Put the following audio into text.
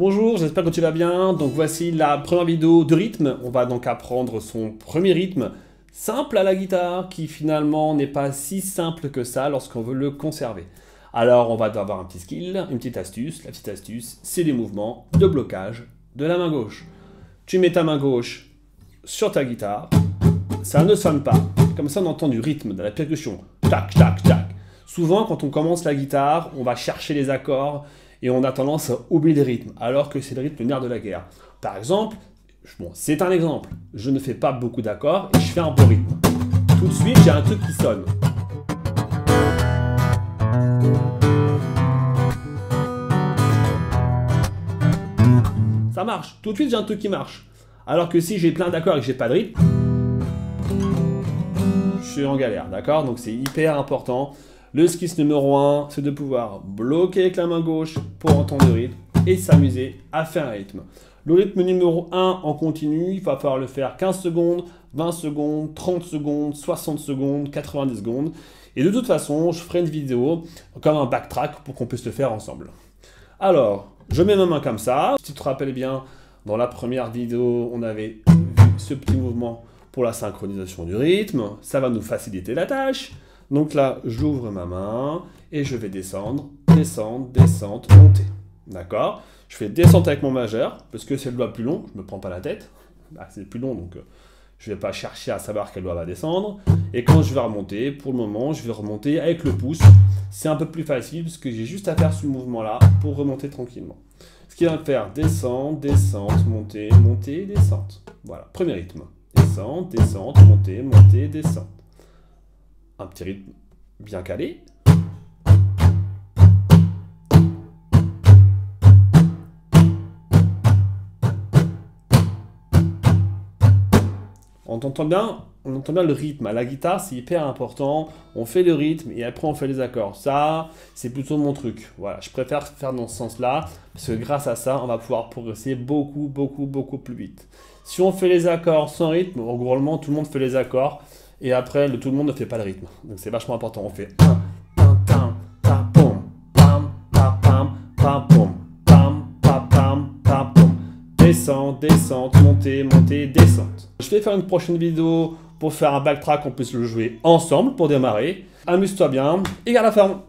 Bonjour, j'espère que tu vas bien. Donc voici la première vidéo de rythme. On va donc apprendre son premier rythme simple à la guitare qui finalement n'est pas si simple que ça lorsqu'on veut le conserver. Alors on va avoir un petit skill, une petite astuce. La petite astuce, c'est les mouvements de blocage de la main gauche. Tu mets ta main gauche sur ta guitare, ça ne sonne pas. Comme ça on entend du rythme, de la percussion. Tac, tac, tac. Souvent quand on commence la guitare, on va chercher les accords et on a tendance à oublier le rythme, alors que c'est le rythme, le nerf de la guerre. Par exemple, bon, c'est un exemple, je ne fais pas beaucoup d'accords et je fais un bon rythme. Tout de suite, j'ai un truc qui sonne. Ça marche, tout de suite j'ai un truc qui marche. Alors que si j'ai plein d'accords et que j'ai pas de rythme, je suis en galère, d'accord? Donc c'est hyper important. Le skill numéro 1, c'est de pouvoir bloquer avec la main gauche pour entendre le rythme et s'amuser à faire un rythme. Le rythme numéro 1 en continu, il va falloir le faire 15 secondes, 20 secondes, 30 secondes, 60 secondes, 90 secondes. Et de toute façon, je ferai une vidéo comme un backtrack pour qu'on puisse le faire ensemble. Alors, je mets ma main comme ça. Si tu te rappelles bien, dans la première vidéo, on avait vu ce petit mouvement pour la synchronisation du rythme. Ça va nous faciliter la tâche. Donc là, j'ouvre ma main et je vais descendre, descendre, descendre, monter. D'accord? Je fais descente avec mon majeur, parce que c'est le doigt plus long, je ne me prends pas la tête. Bah, c'est plus long, donc je ne vais pas chercher à savoir quel doigt va descendre. Et quand je vais remonter, pour le moment, je vais remonter avec le pouce. C'est un peu plus facile, parce que j'ai juste à faire ce mouvement-là pour remonter tranquillement. Ce qui va me faire descente, descente, monter, monter, descente. Voilà, premier rythme. Descente, descente, monter, monter, descente. Un petit rythme bien calé. On entend bien le rythme. À la guitare, c'est hyper important. On fait le rythme et après on fait les accords. Ça, c'est plutôt mon truc. Voilà, je préfère faire dans ce sens-là parce que grâce à ça, on va pouvoir progresser beaucoup plus vite. Si on fait les accords sans rythme, en gros, tout le monde fait les accords. Et après, tout le monde ne fait pas le rythme. Donc c'est vachement important. On fait 1, 1, tam, ta, pom, pam, pa, pam, pa, pom, pam, pa, pam, pa, pom. Descente, descente, montée, montée, descente. Je vais faire une prochaine vidéo pour faire un backtrack, on puisse le jouer ensemble pour démarrer. Amuse-toi bien et garde la forme.